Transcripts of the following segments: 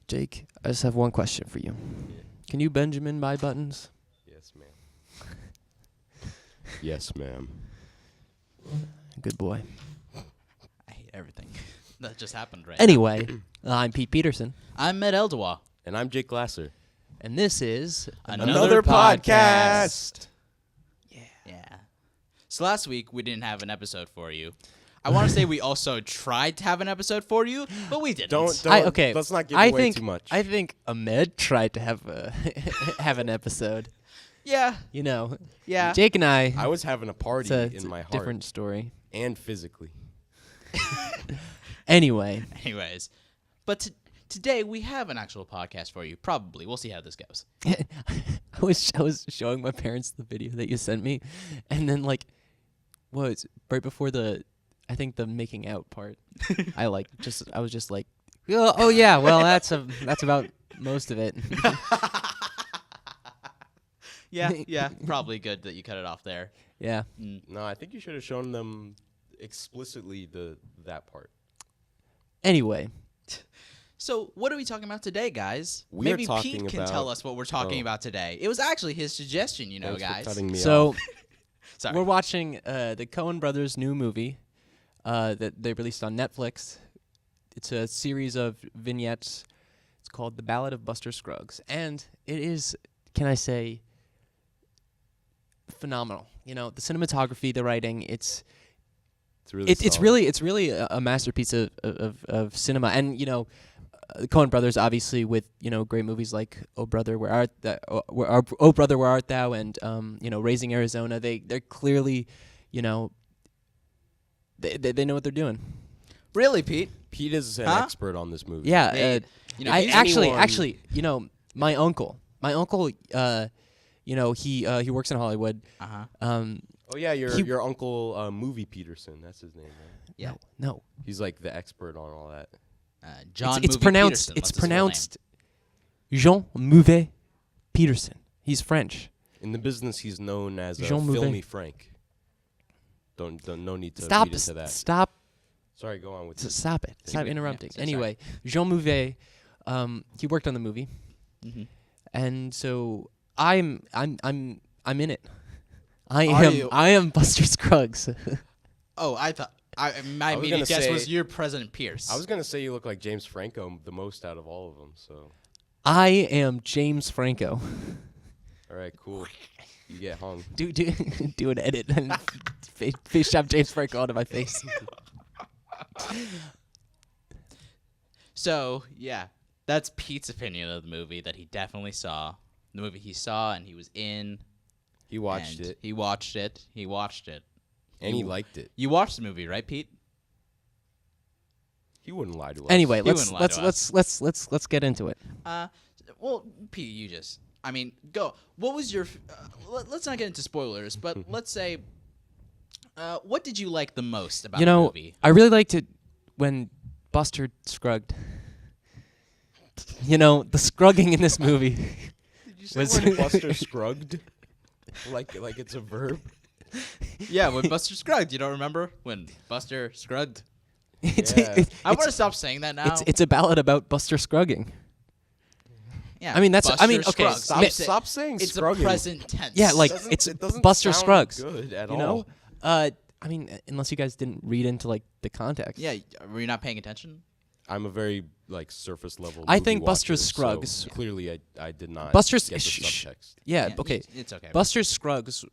Jake, I just have one question for you. Yeah. Can you Benjamin buy buttons? Yes, ma'am. Yes, ma'am. Good boy. I hate everything that just happened right Anyway, I'm Pete Peterson. now. I'm Ahmed Eldawah. And I'm Jake Glasser. And this is Another podcast. Yeah. So last week we didn't have an episode for you. I want to say we also tried to have an episode for you, but we didn't. Don't. Okay. Let's not give away too much. I think Ahmed tried to have have an episode. Yeah. You know, Yeah. Jake and I. I was having a party it's in a my heart. different story. And physically. Anyway, Anyways, but today we have an actual podcast for you. Probably. We'll see how this goes. I was showing my parents the video that you sent me, and then right before the making out part, I was just like, oh yeah, well that's about most of it. Yeah. Probably good that you cut it off there. Yeah. No, I think you should have shown them explicitly that part. Anyway, So what are we talking about today, guys? We Maybe are talking Pete can about- tell us what we're talking about today. It was actually his suggestion, Thanks for guys. cutting me so off. Sorry. we're watching the Coen Brothers' new movie that they released on Netflix. It's a series of vignettes. It's called The Ballad of Buster Scruggs, and it is, can I say, phenomenal. You know, the cinematography, the writing, it's It's it's really a masterpiece of cinema. And the Coen Brothers, obviously, with great movies like Oh Brother, Where Art Thou, Oh Brother, Where Art Thou, and Raising Arizona. They're clearly, they know what they're doing. Really, Pete? Pete is an Huh? expert on this movie. Yeah. Hey, I he's actually, anyone- my uncle, he works in Hollywood. Uh-huh. Oh yeah, your uncle Movie Peterson. That's his name, right? Yeah. No. He's like the expert on all that. John It's Movie pronounced. Peterson, It's that's his full name. pronounced Jean Mouvet Peterson. He's French. In the business, he's known as Jean Mouvet. Filmy Frank. Don't no need to Stop. read into that. Stop. Sorry, go on with it. Stop it. Stop Yeah, interrupting. sorry. Anyway, Jean Mouvet, he worked on the movie, Mhm. and so I'm in it. I Are am. you? I am Buster Scruggs. Oh, I thought my was immediate gonna guess say- was you're President Pierce. I was gonna say you look like James Franco the most out of all of them. So, I am James Franco. all right, cool. You get hung. Do do an edit and face shove James Franco out of my face. So, yeah, that's Pete's opinion of the movie that he definitely saw. The movie he saw and he was in. He watched and it He watched it. He watched it. and he liked it. You watched the movie, right, Pete? He wouldn't lie to us. Anyway, He let's wouldn't lie to let's get into it. Well, Pete, you just. I mean, go. What was your? Let's not get into spoilers, but let's say, what did you like the most about the movie? I really liked it when Buster Scrugged. The scrugging in this movie. Did you say was- when Buster Scrugged? like it's a verb. Yeah, when Buster Scrugged. You don't remember when Buster Scrugged? It's, Yeah. I want to stop saying that now. it's a ballad about Buster Scrugging. yeah, I mean, that's- I mean, Buster okay, Scruggs. Stop saying It's scrugging. a present tense. Yeah, like Doesn't- it's it doesn't Buster sound Scruggs. Good at You all. know? I mean, unless you guys didn't read into the context. Yeah, were you not paying attention? I'm a very I surface level. movie think Buster watcher, so Scruggs- clearly, I did not. Buster's- get the shh. subtext. Yeah. Okay. It's okay. Buster Scruggs.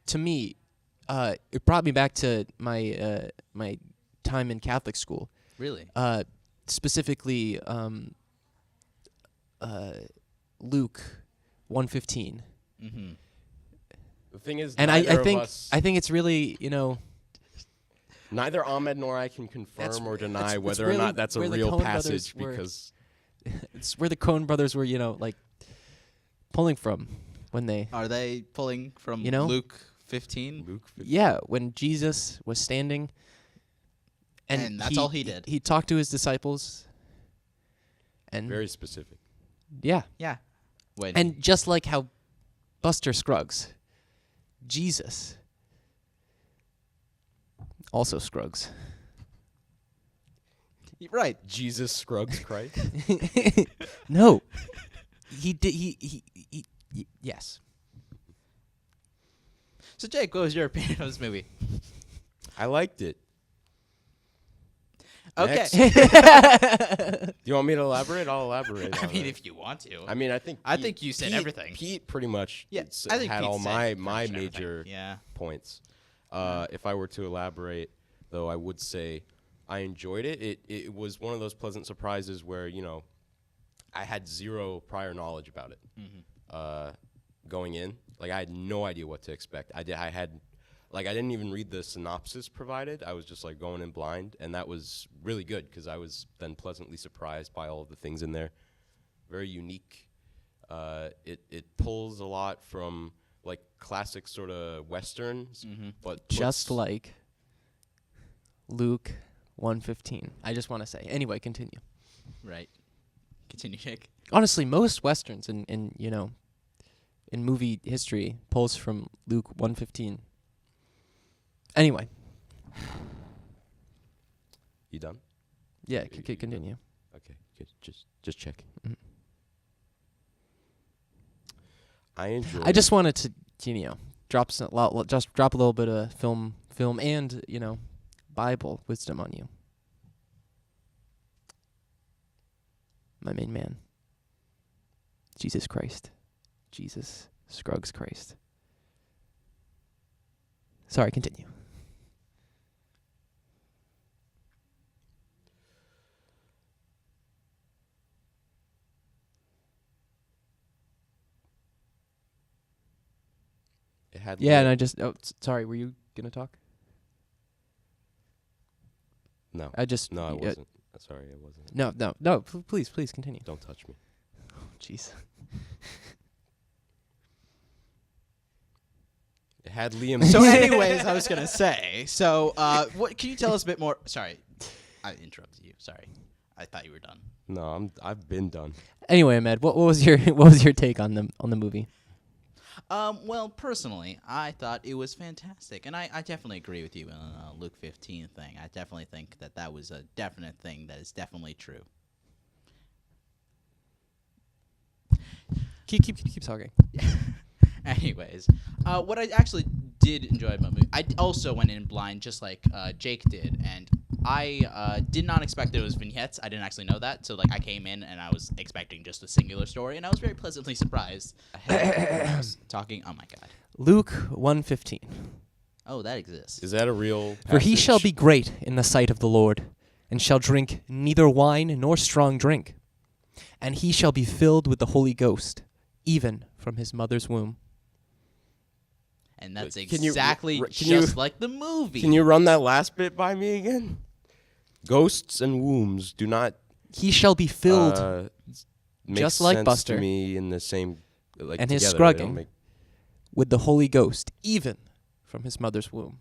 To me, it brought me back to my my time in Catholic school. Really? Specifically, Luke 1:15. Mm-hmm. The thing is, And I neither of think us- it's really neither Ahmed nor I can confirm or deny that's whether really or not that's a where the real Coen passage brothers were- because it's where the Coen brothers were pulling from when they Are they pulling from You know? Luke 15? Luke. when Jesus was standing And that's all he did. He talked to his disciples and Very specific. yeah. Yeah. When And just like how Buster Scruggs, Jesus also Scruggs. Right. Jesus Scruggs Christ. No. He did. Yes. So, Jake, what was your opinion of this movie? I liked it. Okay. Next. Do you want me to elaborate? I'll elaborate. I on mean, it. if you want to. I mean, I think you said Pete- everything. Pete pretty much Yeah, I think had Pete all said my pretty much major everything. points. If I were to elaborate, though, I would say I enjoyed it. It was one of those pleasant surprises where, you know, I had zero prior knowledge about it going in. Like, I had no idea what to expect. I didn't even read the synopsis provided. I was just like going in blind, and that was really good because I was then pleasantly surprised by all of the things in there. Very unique. It pulls a lot from like classic sort of westerns, but Just like Luke 1:15. I just want to say. Anyway, continue. Right. Continue, Jake. Honestly, most westerns in movie history pulls from Luke 1:15. Anyway, you done? yeah, continue. Okay, good. Just checking. Mhm. I enjoyed. I just wanted to, drop a little bit of film and Bible wisdom on you, my main man. Jesus Christ, Jesus Scruggs Christ. Sorry, continue. It had Yeah, and I just sorry, were you gonna talk? no, I just no, I wasn't. Sorry, I wasn't. No. Please continue. Don't touch me. Oh, jeez. It had Liam. So, anyways, I was gonna say. So, what can you tell us a bit more? Sorry, I interrupted you. Sorry, I thought you were done. No, I've been done. Anyway, Ahmed, what was your take on the movie? Well, personally, I thought it was fantastic, and I definitely agree with you on the Luke 15 thing. I definitely think that was a definite thing that is definitely true. Keep talking. Anyways, what I actually did enjoy about the movie, I also went in blind, just like Jake did, and I did not expect there was vignettes. I didn't actually know that, so like I came in and I was expecting just a singular story, and I was very pleasantly surprised. When I was talking, oh my god, Luke 1:15. oh that exists. Is that a real? For he shall passage? be great in the sight of the Lord, and shall drink neither wine nor strong drink, and he shall be filled with the Holy Ghost, even from his mother's womb. And that's Can you- exactly can just you- like the movie. Can you run that last bit by me again? Ghosts and wombs do not He shall be filled make just like sense Buster. to me in the same like And his together. They don't scrugging. make- with the Holy Ghost, even from his mother's womb.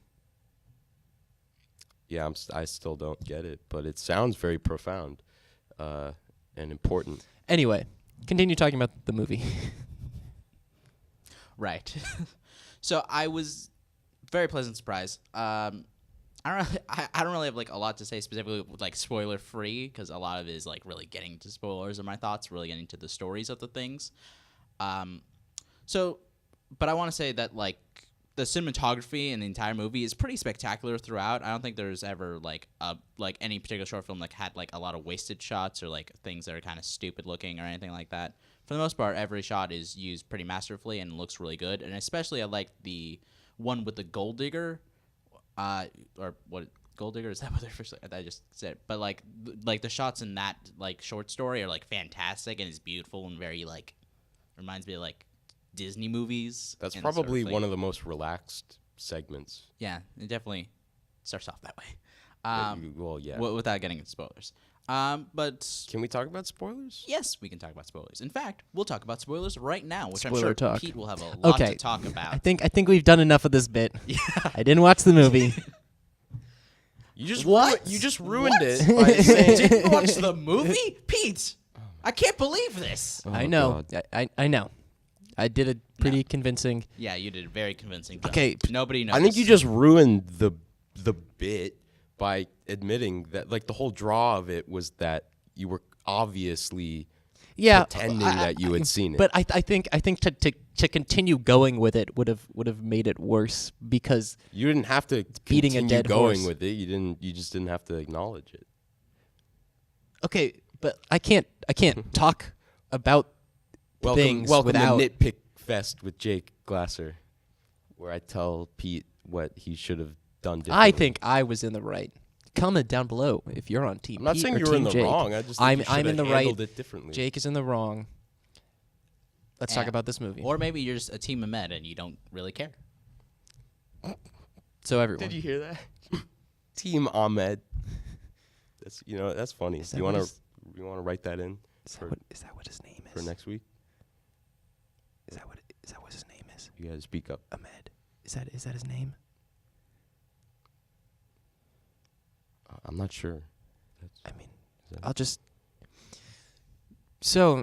Yeah, I still don't get it, but it sounds very profound and important. Anyway, continue talking about the movie. Right. So I was very pleasant surprised. I don't really have like a lot to say specifically with like spoiler free because a lot of it is like really getting into spoilers of my thoughts, really getting into the stories of the things. But I want to say that like the cinematography in the entire movie is pretty spectacular throughout. I don't think there's ever like any particular short film like had like a lot of wasted shots or like things that are kind of stupid looking or anything like that. For the most part, every shot is used pretty masterfully and looks really good. And especially I like the one with the gold digger, or what gold digger is that? What they're first? I just said, but like the shots in that like short story are like fantastic and it's beautiful and very like reminds me of like Disney movies. That's and sort probably thing. one of the most relaxed segments. Yeah, it definitely starts off that way. Well, yeah. Without getting into spoilers. But Can we talk about spoilers? yes, we can talk about spoilers. In fact, we'll talk about spoilers right now, which I'm Spoiler sure talk. Pete will have a lot Okay. to talk about. I think we've done enough of this bit. Yeah. I didn't watch the movie. You just What? You just ruined What? it by saying. Did you watch the movie, Pete? I can't believe this. Oh, I know. God. I know. I did a pretty convincing. Yeah, you did a very convincing job. Okay, Nobody knows. I think you just ruined the bit by admitting that, like, the whole draw of it was that you were obviously pretending that you had seen it. But I think to continue going with it would have made it worse because you didn't have to beating a continue dead going horse. with it. You just didn't have to acknowledge it. Okay, but I can't talk about things welcome without to Nitpick Fest with Jake Glasser, where I tell Pete what he should have done differently. I think I was in the right. Comment down below if you're on team. I'm not Pete saying or you were in team the Jake. wrong. I just think I'm in the right. handled it differently. Jake is in the wrong. Let's talk about this movie. Or maybe you're just a team Ahmed and you don't really care. So everyone. Did you hear that? Team Ahmed. That's funny. Is that You what want to write that in Is that what his name for is? next week? Is that what his name is? You gotta speak up. Ahmed. Is that his name? I'm not sure. I mean, Is that- I'll just. So,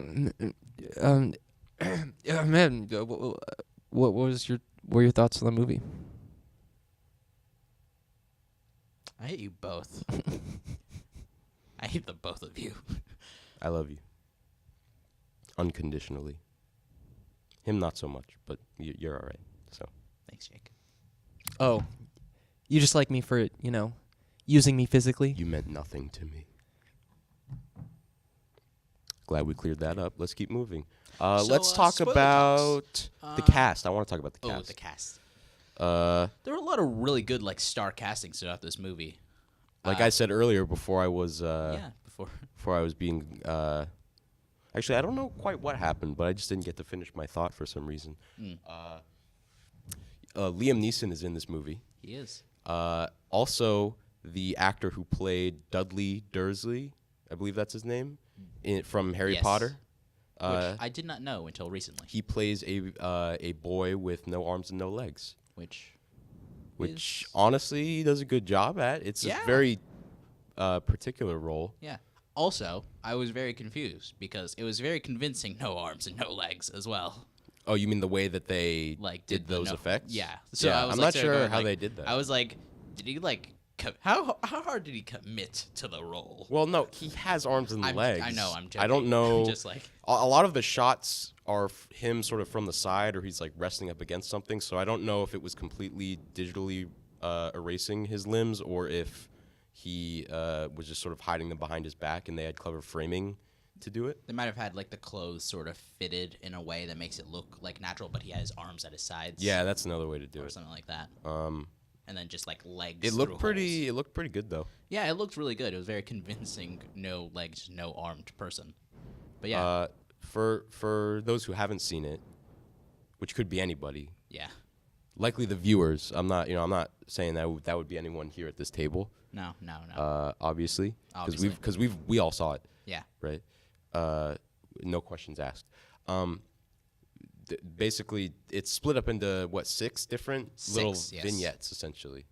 man, what were your thoughts on the movie? I hate you both. I hate the both of you. I love you. Unconditionally. Him not so much, but you're all right. So Thanks, Jake. Oh, you just like me for using me physically? you meant nothing to me. Glad we cleared that up. Let's keep moving. Let's talk spoiler about the cast. I want to talk about the Oh, cast. the cast. There There were a lot of really good star castings throughout this movie. Like I said earlier, before I was Before I was being actually I don't know quite what happened, but I just didn't get to finish my thought for some reason. Liam Neeson is in this movie. he is. Also, the actor who played Dudley Dursley, I believe that's his name, from Harry Yes. Potter. Which I did not know until recently. He plays a boy with no arms and no legs, Which which honestly he does a good job at. It's Yeah. a very particular role. Yeah. Also, I was very confused because it was very convincing no arms and no legs as well. Oh, you mean the way that they Did the those effects? Yeah. Yeah, I was I'm like, not sitting there sure going, how they did that. I was like, did he how hard did he commit to the role? Well, no, he has arms and legs. I know. I'm joking. I don't know. I'm just like a lot of the shots are him sort of from the side, or he's like resting up against something. So I don't know if it was completely digitally erasing his limbs, or if he was just sort of hiding them behind his back, and they had clever framing to do it. they might have had the clothes sort of fitted in a way that makes it look natural, but he had his arms at his sides. Yeah, that's another way to do or it. something like that. And then just legs. It through looked holes. pretty. It looked pretty good though. Yeah, it looked really good. It was very convincing. No legs, no armed person. But yeah, For those who haven't seen it, which could be anybody, yeah. likely the viewers. I'm not saying that would be anyone here at this table. No. Obviously, Obviously. because we all saw it, Yeah. right? No questions asked. Basically, it's split up into six different little Yes. vignettes, essentially,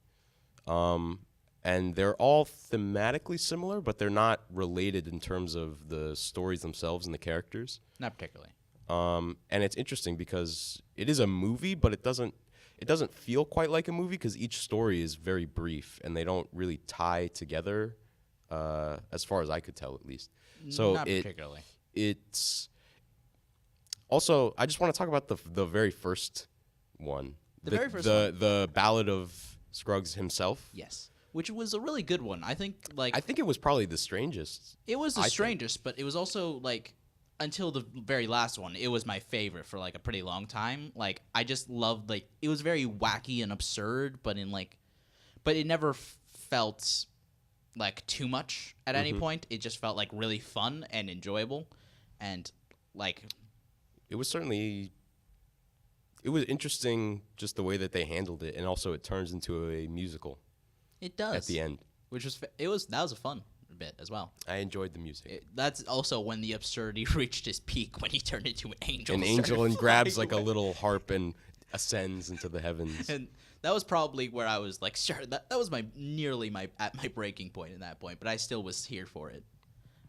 and they're all thematically similar, but they're not related in terms of the stories themselves and the characters. Not particularly. And it's interesting because it is a movie, but it doesn't feel quite like a movie because each story is very brief and they don't really tie together, as far as I could tell, at least. So Not particularly. it's also, I just want to talk about the very first one. Very first one. The Ballad of Scruggs himself. Yes. Which was a really good one. I think I think it was probably the strangest. it was the I think. strangest, but it was also until the very last one, it was my favorite for a pretty long time. I just loved it was very wacky and absurd, but but it never felt too much at any point. It just felt really fun and enjoyable, and It was certainly. It was interesting just the way that they handled it, and also it turns into a musical it does at the end. which was that was a fun bit as well. I enjoyed the music. That's also when the absurdity reached its peak when he turned into an angel. An and angel started and grabs flying a away. little harp and ascends into the heavens. And that was probably where I was sure that was nearly at my breaking point in that point, but I still was here for it.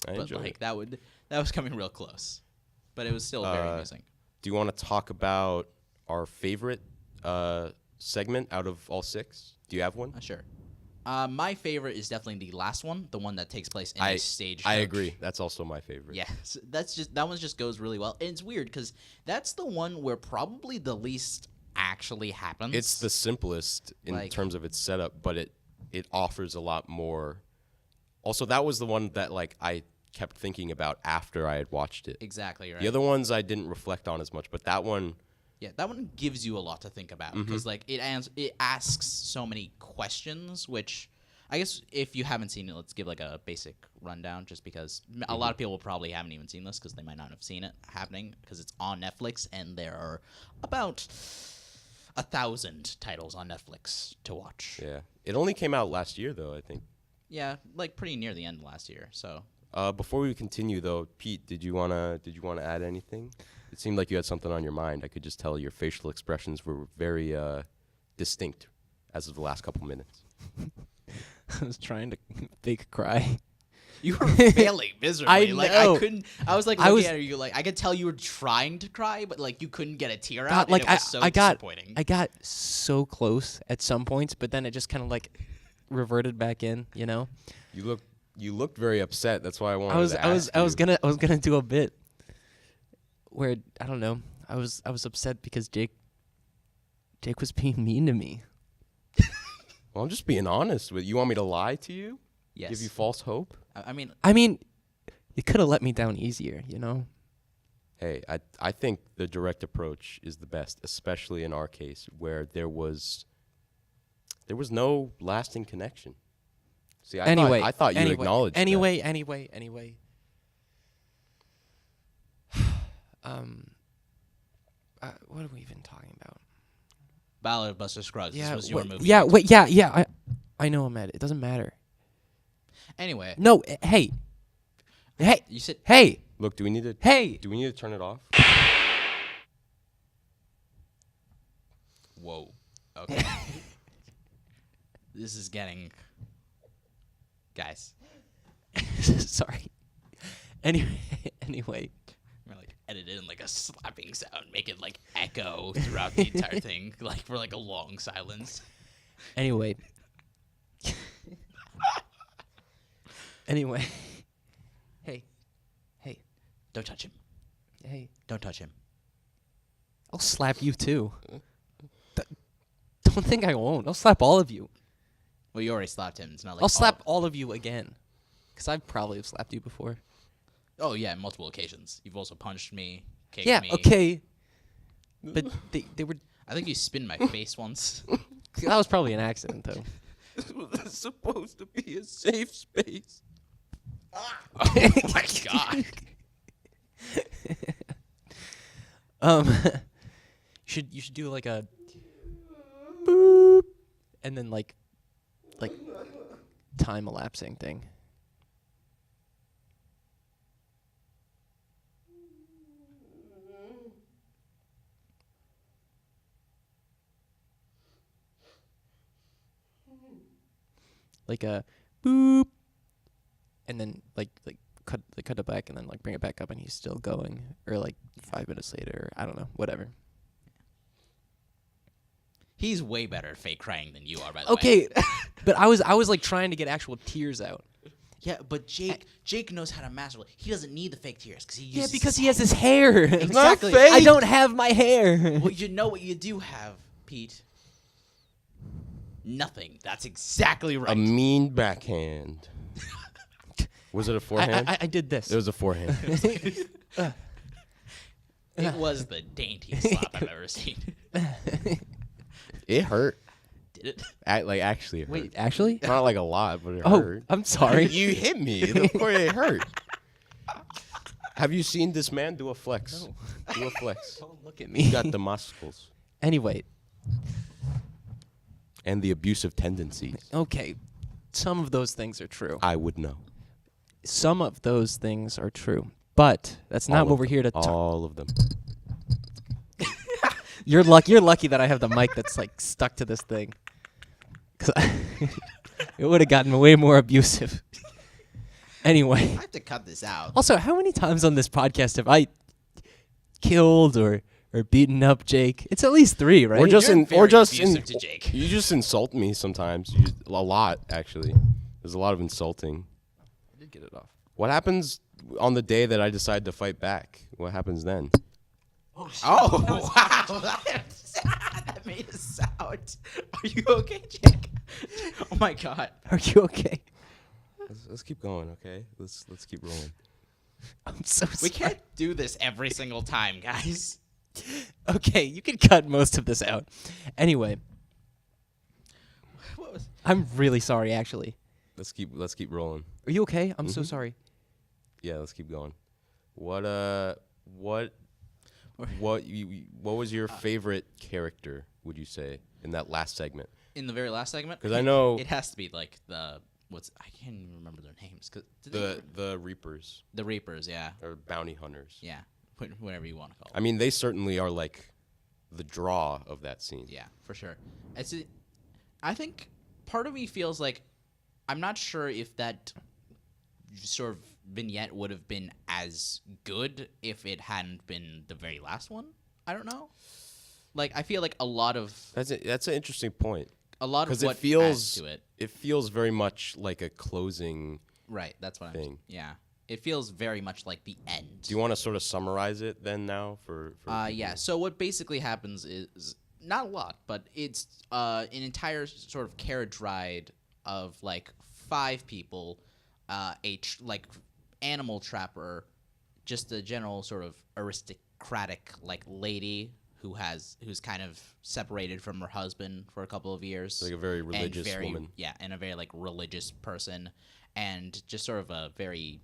I But enjoyed it. that was coming real close, but it was still very amusing. Do you want to talk about our favorite segment out of all six? Do you have one? Sure. My favorite is definitely the last one, the one that takes place in a stage. I agree. That's also my favorite. Yeah, so that one just goes really well. And it's weird because that's the one where probably the least actually happens. It's the simplest in terms of its setup, but it offers a lot more. Also, that was the one that like I kept thinking about after I had watched it. Exactly right. The other ones I didn't reflect on as much, but that one. Yeah, that one gives you a lot to think about because like it asks so many questions, which I guess if you haven't seen it, let's give like a basic rundown just because a lot of people probably haven't even seen this because they might not have seen it happening because it's on Netflix and there are about 1,000 titles on Netflix to watch. Yeah. It only came out last year, though, I think. Yeah, like pretty near the end last year, so. Before we continue, though, Pete, did you wanna add anything? It seemed like you had something on your mind. I could just tell your facial expressions were very distinct as of the last couple minutes. I was trying to fake cry. You were failing miserably. I like know. I couldn't. I was like looking at you, like I could tell you were trying to cry, but like you couldn't get a tear out. Like and it was so disappointing. I got so close at some points, but then it just kind of like reverted back in. You know. You looked very upset. That's why I wanted to ask I was gonna do a bit where I don't know. I was upset because Jake was being mean to me. Well, I'm just being honest with you. You want me to lie to you? Yes. Give you false hope? I mean, you could have let me down easier, you know? Hey, I think the direct approach is the best, especially in our case where there was no lasting connection. See, I thought you acknowledged that. Anyway. What are we even talking about? Ballad of Buster Scruggs. Yeah, this was your movie. Yeah, wait, yeah. I know, Ahmed. It doesn't matter. Anyway. No, hey. You said. Hey. Look, do we need to turn it off? Whoa. Okay. This is getting. Guys. Sorry. Anyway. I'm gonna like edit in like a slapping sound, make it like echo throughout the entire thing, like for like a long silence. Anyway. Hey. Don't touch him. Hey. Don't touch him. I'll slap you too. Don't think I won't. I'll slap all of you. Well, you already slapped him. It's not like I'll slap all of you again. Because I probably have slapped you before. Oh yeah, multiple occasions. You've also punched me, kicked me. Yeah, okay. But they were... I think you spin my face once. That was probably an accident, though. This was supposed to be a safe space. Oh my god. You should do like a boop and then like time elapsing thing. Like a boop, and then like cut it back, and then like bring it back up, and he's still going, or like 5 minutes later, I don't know, whatever. He's way better at fake crying than you are, by the way. Okay, but I was like trying to get actual tears out. Yeah, but Jake knows how to master it. He doesn't need the fake tears because he uses. Yeah, because he has his hair. Exactly. Not fake. I don't have my hair. Well, you know what you do have, Pete. Nothing. That's exactly right. A mean backhand. Was it a forehand? I did this. It was a forehand. It was the daintiest slap I've ever seen. It hurt. Did it? Actually, it hurt. Wait, actually? Not like a lot, but it Oh, hurt. I'm sorry. You hit me. Of course it hurt. Have you seen this man do a flex? No. Do a flex. Don't look at me. He got the muscles. Anyway, And the abusive tendencies. okay, some of those things are true. I would know. Some of those things are true, but that's not what we're here to talk. All of them. You're lucky that I have the mic that's like stuck to this thing. 'Cause it would have gotten way more abusive. Anyway. I have to cut this out. Also, how many times on this podcast have I killed or or beating up Jake. It's at least 3, right? Or just You're in, very or just abusive to Jake. You just insult me sometimes. A lot, actually. There's a lot of insulting. I did get it off. What happens on the day that I decide to fight back? What happens then? Oh, wow. That made a sound. Are you okay, Jake? Oh, my God. Are you okay? Let's keep going, okay? Let's keep rolling. I'm so sorry. We can't do this every single time, guys. Okay, you can cut most of this out. Anyway, What was... I'm really sorry, actually. Let's keep rolling. Are you okay? I'm so sorry. Yeah, let's keep going. What was your favorite character, would you say, in that last segment? In the very last segment? Because I know it has to be like I can't even remember their names. the Reapers The Reapers, yeah. or bounty hunters. Yeah. Whatever you want to call I them. mean, they certainly are like the draw of that scene. Yeah, for sure. I think part of me feels like I'm not sure if that sort of vignette would have been as good if it hadn't been the very last one. I don't know. Like, I feel like a lot of That's an interesting point. a lot of Because what it feels adds to it. It feels very much like a closing. Right, that's what thing. Yeah. It feels very much like the end. Do you want to sort of summarize it then now for Yeah. So what basically happens is not a lot, but it's an entire sort of carriage ride of like 5 people, like animal trapper, just a general sort of aristocratic like lady who's kind of separated from her husband for a couple of years, like a very religious woman? Yeah, and a very like religious person, and just sort of a very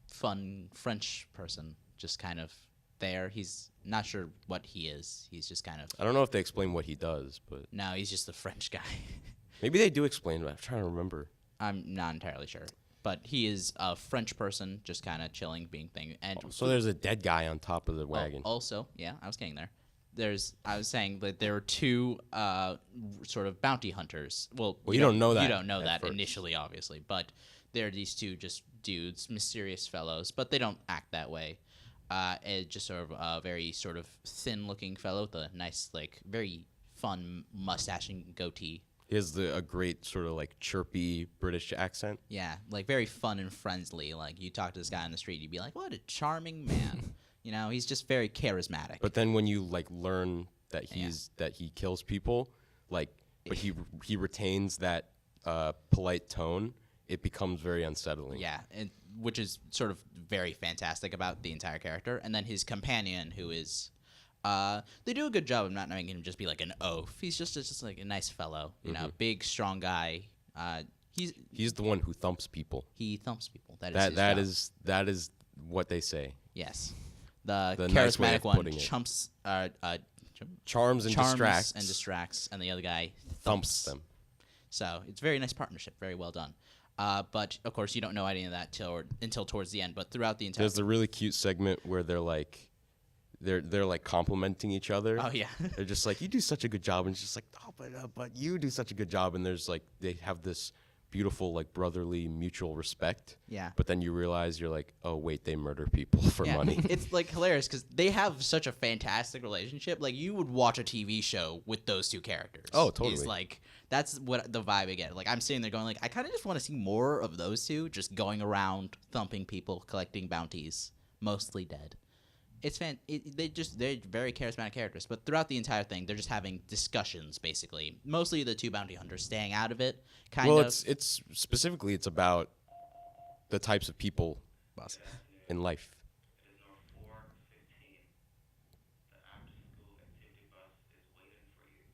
fun French person, just kind of there. He's not sure what he is. He's just kind of... I don't know if they explain what he does, but No, he's just a French guy. maybe they do explain it. I'm trying to remember. I'm not entirely sure. But he is a French person, just kind of chilling, being thing. And So there's a dead guy on top of the wagon. Also, yeah, I was getting there. I was saying that there were 2 sort of bounty hunters. Well, you don't know that You don't know at that first. initially, obviously. But there are these 2 just dudes, mysterious fellows, but they don't act that way. Just sort of a very sort of thin-looking fellow with a nice, like, very fun mustache and goatee. He has a great sort of like chirpy British accent. Yeah, like very fun and friendly. Like you talk to this guy on the street, you'd be like, "What a charming man." You know, he's just very charismatic. But then when you like learn that that he kills people, like, but he retains that polite tone, it becomes very unsettling. Yeah, and which is sort of very fantastic about the entire character. And then his companion, who is, they do a good job of not making him just be like an oaf. He's just like a nice fellow, you know, big, strong guy. He's the one who thumps people. He thumps people. That is what they say. Yes, the nice way charismatic of one putting it. charms Charms and distracts, and the other guy thumps them. So it's a very nice partnership, very well done. But of course, you don't know any of that until towards the end. But throughout the entire, There's a really cute segment where they're like complimenting each other. Oh yeah, They're just like, you do such a good job, and it's just like, oh, but you do such a good job, and there's like they have this beautiful like brotherly mutual respect. Yeah. But then you realize you're like, oh wait, they murder people for money. It's like hilarious because they have such a fantastic relationship. Like you would watch a TV show with those 2 characters. Oh, totally. It's like that's what the vibe I get. Like I'm sitting there going like, I kind of just want to see more of those 2 just going around thumping people, collecting bounties, mostly dead. It's they're very charismatic characters, but throughout the entire thing, they're just having discussions, basically. Mostly the 2 bounty hunters staying out of it, Well, it's specifically it's about the types of people in life. It is number 415. The after-school activity bus is waiting for you.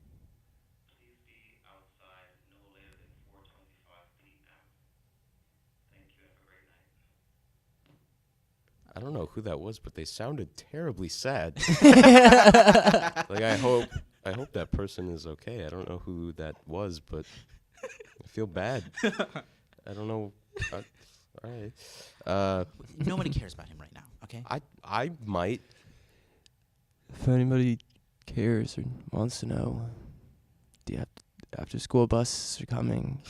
Please be outside no later than 4:25 p.m. Thank you. Have a great night. I don't know who that was, but they sounded terribly sad. Like I hope that person is okay. I don't know who that was, but I feel bad. I don't know. All right. Nobody cares about him right now. Okay. I might. If anybody cares or wants to know, the after school buses are coming.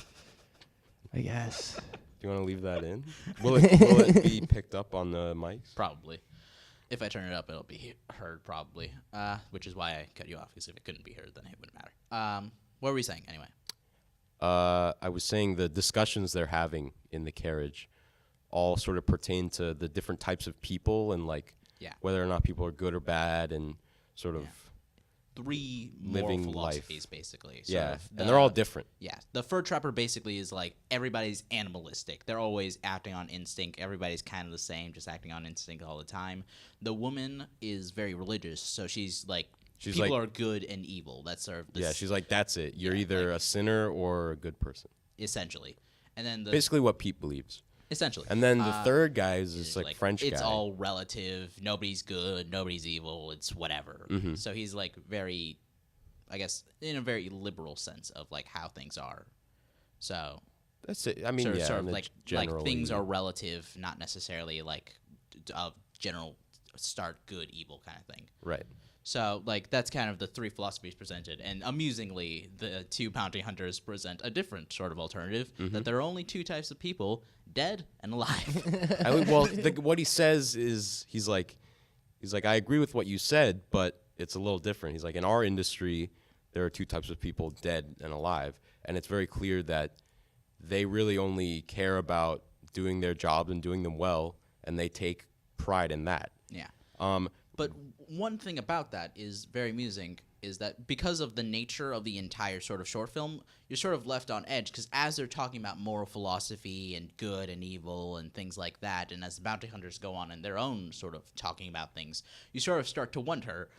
I guess. Do you want to leave that in? Will it be picked up on the mics? Probably. If I turn it up, it'll be heard probably, which is why I cut you off, because if it couldn't be heard, then it wouldn't matter. What were we saying anyway? I was saying the discussions they're having in the carriage all sort of pertain to the different types of people and like Yeah. whether or not people are good or bad and sort of 3 moral living philosophies, life. basically. Sort yeah, of and they're all different. Yeah, the fur trapper basically is like everybody's animalistic. They're always acting on instinct. Everybody's kind of the same, just acting on instinct all the time. The woman is very religious, so she's like, people like- are good and evil. That's sort of Yeah, she's like, that's it. You're either a sinner or a good person. essentially. And then Basically what Pete believes. essentially. And then the third guy is this is like French it's guy. all relative. Nobody's good. Nobody's evil. It's whatever. Mm-hmm. So he's like very, I guess, in a very liberal sense of like how things are. So That's it. I mean, sort, yeah, sort of and like generally, things are relative, not necessarily like a general start good evil kind of thing. right. So like that's kind of the 3 philosophies presented, and amusingly, the 2 bounty hunters present a different sort of alternative that there are only 2 types of people: dead and alive. I mean, well, what he says is he's like, I agree with what you said, but it's a little different. He's like, in our industry, there are 2 types of people, dead and alive, and it's very clear that they really only care about doing their job and doing them well, and they take pride in that. Yeah. Um, But one thing about that is very amusing is that because of the nature of the entire sort of short film, you're sort of left on edge because as they're talking about moral philosophy and good and evil and things like that, and as the bounty hunters go on in their own sort of talking about things, you sort of start to wonder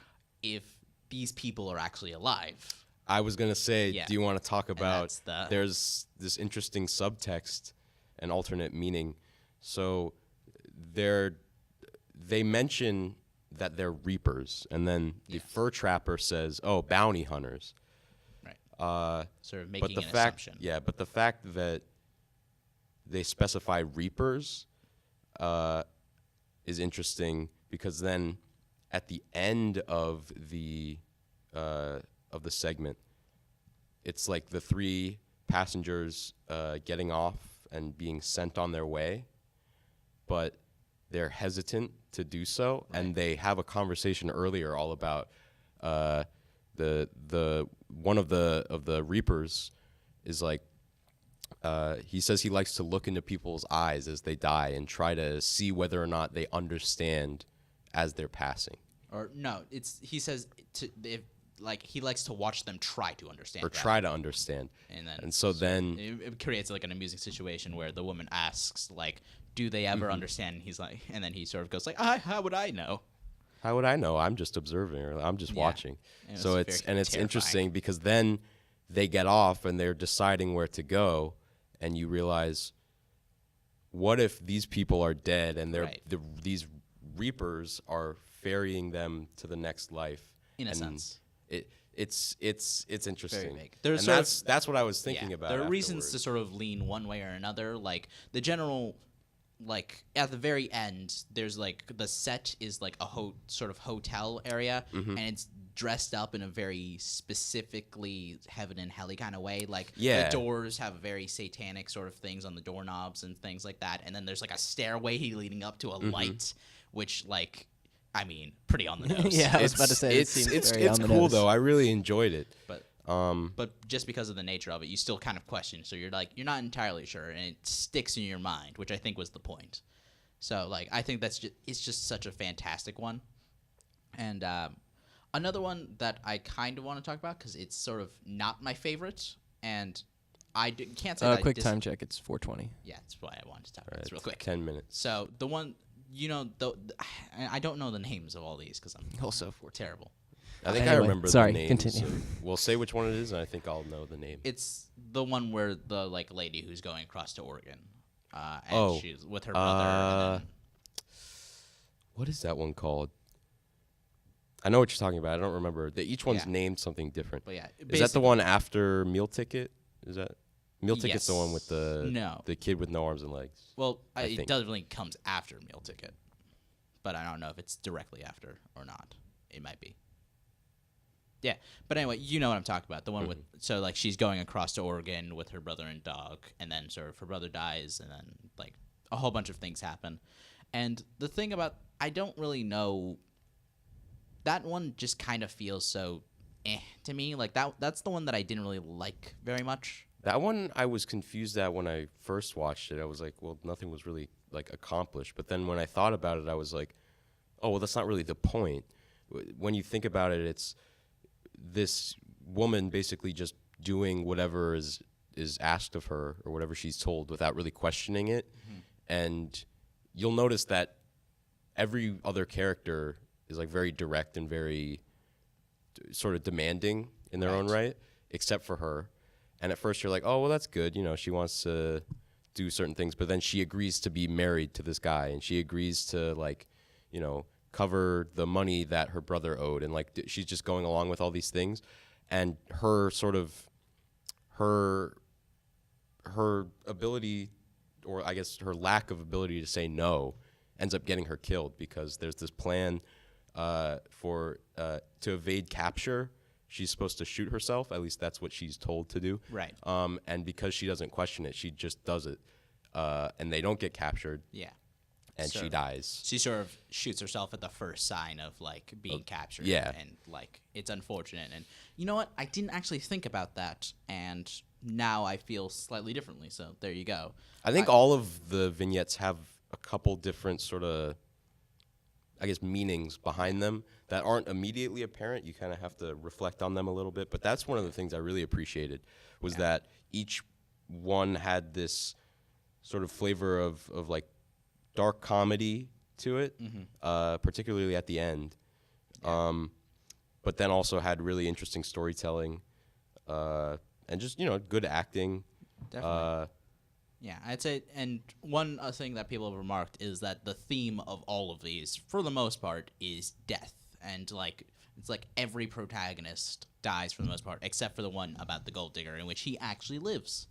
if these people are actually alive. I was gonna say, Yeah. do you want to talk about? that's the- There's this interesting subtext and alternate meaning. So they mention that they're reapers, and then the Yes. fur trapper says, "Oh, bounty hunters." Right. Sort of But making the an fact, assumption. yeah, but the fact that they specify reapers is interesting because then at the end of the segment, it's like the 3 passengers getting off and being sent on their way, but they're hesitant to do so, and they have a conversation earlier all about the one of the reapers is like he says he likes to look into people's eyes as they die and try to see whether or not they understand as they're passing, Or no, he says like he likes to watch them try to understand. or try to understand. And so then it creates like an amusing situation where the woman asks like, do they ever understand? And he's like, and then he sort of goes like, how would I know? how would I know? I'm just observing, or I'm just Yeah. watching. And So it's very terrifying. interesting because then they get off and they're deciding where to go, and you realize, what if these people are dead and Right. these reapers are ferrying them to the next life? In a And sense. It's interesting. vague. There's and sort that's what I was thinking Yeah, about. there are reasons afterward. to sort of lean one way or another. Like the general, like at the very end, there's like the set is like a sort of hotel area, Mm-hmm. and it's dressed up in a very specifically heaven and helly kind of way. Like Yeah. the doors have very satanic sort of things on the doorknobs and things like that. And then there's like a stairway leading up to a Mm-hmm. light, which like, I mean, pretty on the nose. Yeah, I was about to say, it it's seems very it's on the cool nose. though. I really enjoyed it. But just because of the nature of it, you still kind of question. So you're like, you're not entirely sure, and it sticks in your mind, which I think was the point. So like, I think it's just such a fantastic one. And another one that I kind of want to talk about because it's sort of not my favorite, and can't say that I Quick time check. It's 4:20. Yeah, that's why I wanted to talk about All this right, real quick. 10 minutes. So the one, I don't know the names of all these because I'm Also terrible. I think I Anyway, remember sorry, the name. continue. So we'll say which one it is, and I think I'll know the name. It's the one where the like lady who's going across to Oregon, and Oh, she's with her brother. And then, What is that one called? I know what you're talking about. I don't remember. Each one's Yeah. named something different. but yeah, Is that the one after Meal Ticket? Is that Meal Ticket's the one with No. the kid with no arms and legs? Well, I it think. definitely comes after Meal Ticket, but I don't know if it's directly after or not. It might be. Yeah, but anyway, you know what I'm talking about. The one with so like she's going across to Oregon with her brother and dog, and then sort of her brother dies, and then like a whole bunch of things happen, And the thing about, I don't really know, that one just kind of feels so to me. Like that's the one that I didn't really like very much. That one I was confused at when I first watched it. I was like, well, nothing was really like accomplished. But then when I thought about it, I was like, oh, well, that's not really the point. When you think about it, it's this woman basically just doing whatever is asked of her or whatever she's told without really questioning it. Mm-hmm. And you'll notice that every other character is like very direct and very sort of demanding in their own right, except for her. And at first you're like, oh, well, that's good. You know, she wants to do certain things. But then she agrees to be married to this guy, and she agrees to, like, you know, cover the money that her brother owed. And, like, she's just going along with all these things. And her sort of, her ability, or I guess her lack of ability to say no, ends up getting her killed because there's this plan to evade capture. She's supposed to shoot herself. At least that's what she's told to do. Right. And because she doesn't question it, she just does it. And they don't get captured. Yeah. And she dies. She sort of shoots herself at the first sign of, like, being captured. Yeah. And, like, it's unfortunate. And you know what? I didn't actually think about that. And now I feel slightly differently. So there you go. I think all of the vignettes have a couple different sort of, I guess, meanings behind them that aren't immediately apparent. You kind of have to reflect on them a little bit. But that's one of the things I really appreciated was that each one had this sort of flavor of like dark comedy to it, particularly at the end. But then also had really interesting storytelling and just, you know, good acting. Definitely. Yeah, I'd say, and one thing that people have remarked is that the theme of all of these, for the most part, is death. And, like, it's like every protagonist dies for the most part, except for the one about the gold digger, in which he actually lives.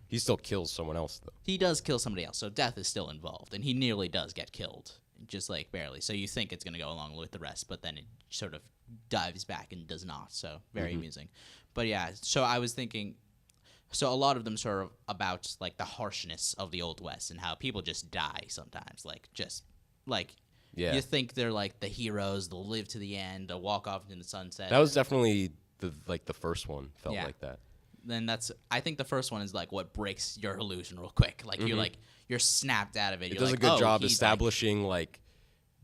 He still kills someone else, though. He does kill somebody else, so death is still involved, and he nearly does get killed, just, like, barely. So you think it's going to go along with the rest, but then it sort of dives back and does not, so very amusing. But, yeah, so I was thinking... So a lot of them sort of about, like, the harshness of the Old West and how people just die sometimes. Like, just, like, you think they're, like, the heroes, they'll live to the end, they'll walk off into the sunset. That was definitely, the first one felt like that. Then I think the first one is, like, what breaks your illusion real quick. Like, you're snapped out of it. It does a good job establishing, like,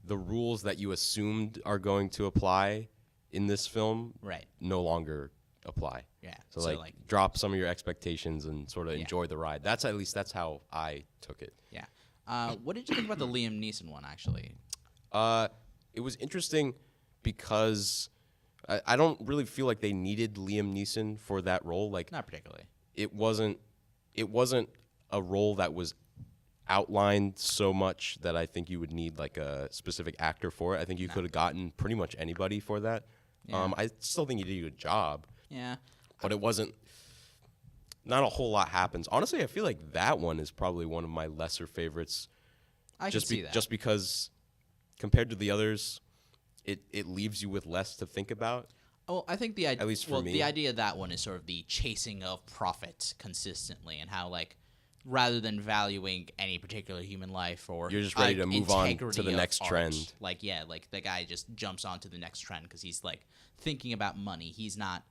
the rules that you assumed are going to apply in this film no longer apply. Yeah. So like drop some of your expectations and sort of enjoy the ride. That's how I took it. Yeah. What did you think about the Liam Neeson one, actually? It was interesting because I don't really feel like they needed Liam Neeson for that role. Like, not particularly. It wasn't a role that was outlined so much that I think you would need like a specific actor for it. I think you could have gotten pretty much anybody for that. Yeah. I still think he did a good job. Yeah. But it wasn't. Not a whole lot happens. Honestly, I feel like that one is probably one of my lesser favorites. I can see that. Just because compared to the others, it leaves you with less to think about. Oh, I think the idea, at least for me, the idea of that one is sort of the chasing of profit consistently, and how, like, rather than valuing any particular human life, or you're just ready to move on to the next trend. Like, yeah, like the guy just jumps on to the next trend because he's, like, thinking about money. He's not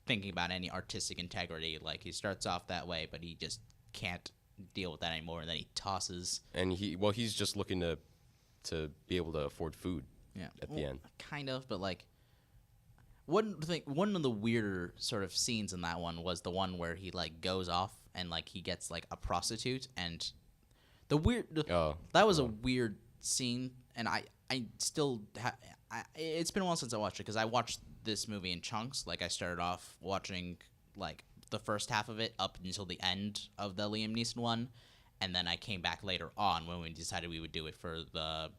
thinking about any artistic integrity. Like, he starts off that way, but he just can't deal with that anymore, and then he tosses. And he's just looking to be able to afford food. Yeah, at the end, kind of, but like. One of the weirder sort of scenes in that one was the one where he, like, goes off and, like, he gets, like, a prostitute, and that was a weird scene, and I still it's been a while since I watched it because I watched this movie in chunks. Like, I started off watching, like, the first half of it up until the end of the Liam Neeson one, and then I came back later on when we decided we would do it for the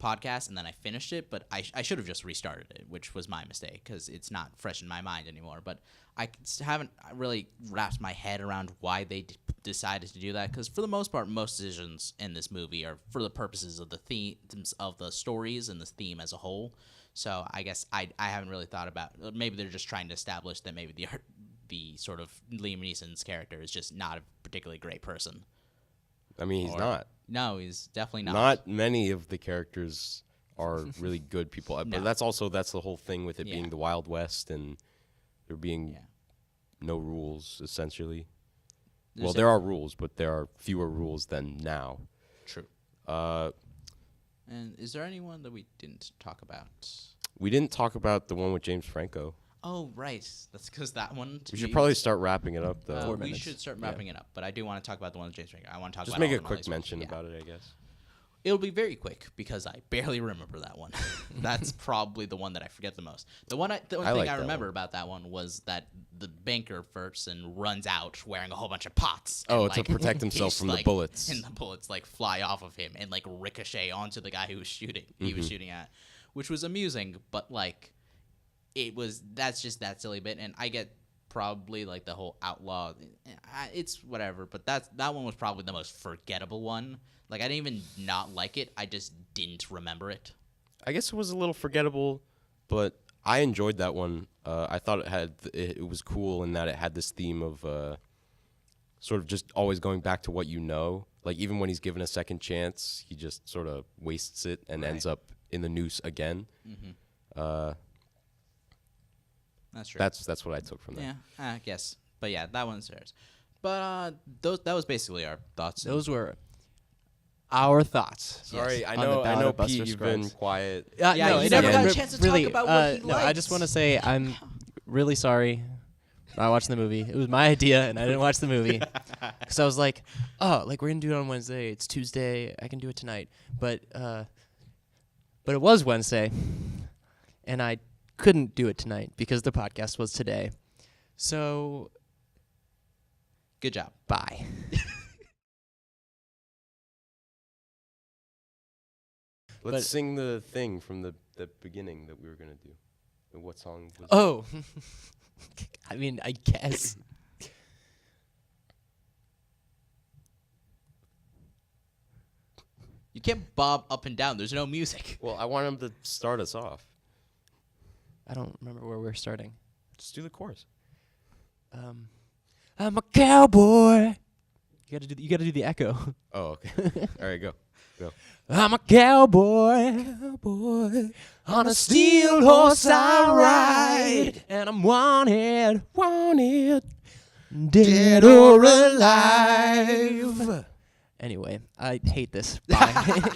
podcast, and then I finished it, but I should have just restarted it, which was my mistake because it's not fresh in my mind anymore. But I haven't really wrapped my head around why they decided to do that, because for the most part, most decisions in this movie are for the purposes of the themes of the stories and the theme as a whole. So I guess I haven't really thought about, maybe they're just trying to establish that maybe the sort of Liam Neeson's character is just not a particularly great person. I mean, he's Or- not. No, he's definitely not. Not many of the characters are really good people. No. But that's the whole thing with it Yeah. being the Wild West and there being Yeah. no rules, essentially. There's Well, a- there are rules, but there are fewer rules than now. True. Uh, And is there anyone that we didn't talk about? we didn't talk about the one with James Franco. Oh, right. That's because that one. We should probably start wrapping it up, though. 4 We minutes. should start Yeah. wrapping it up, but I do want to talk about the one with James Franco. I want to talk Just about make all a the quick Molly's ones. mention Yeah. about it, I guess. It'll be very quick because I barely remember that one. That's probably the one that I forget the most. The only I thing like I that remember one. about that one was that the banker Peterson runs out wearing a whole bunch of pots. Oh, and, to protect himself he's, from the like- bullets. And the bullets like fly off of him and like ricochet onto the guy who was shooting. He Mm-hmm. was shooting at, which was amusing, but like that's just that silly bit, and I get probably like the whole outlaw. It's whatever, but that one was probably the most forgettable one. Like I didn't even not like it. I just didn't remember it. I guess it was a little forgettable, but I enjoyed that one. I thought it was cool in that it had this theme of sort of just always going back to what you know. Like even when he's given a second chance, he just sort of wastes it and ends up in the noose again. That's true. That's what I took from that. Yeah, I guess. But yeah, that one's theirs. But that was basically our thoughts. Those were our thoughts. Sorry, I on the know, Ballad of Pete, Buster you've been Scruggs. quiet. Yeah, no, you it's never okay. got a Re- chance to talk really, about what he No, I just likes. want to say I'm really sorry. I watched the movie. It was my idea, and I didn't watch the movie because I was like, "Oh, like we're gonna do it on Wednesday. It's Tuesday. I can do it tonight." But it was Wednesday, and I couldn't do it tonight because the podcast was today. So Good job. bye. Let's But- sing the thing from the beginning that we were gonna do. What song was Oh, I mean, I guess. You can't bob up and down. There's no music. Well, I want him to start us off. I don't remember where we're starting. Just do the chorus. I'm a cowboy. You gotta do the echo. Oh, okay. All right, go. I'm a cowboy, on a steel horse I ride, and I'm wanted, dead or alive. Anyway, I hate this. Bye.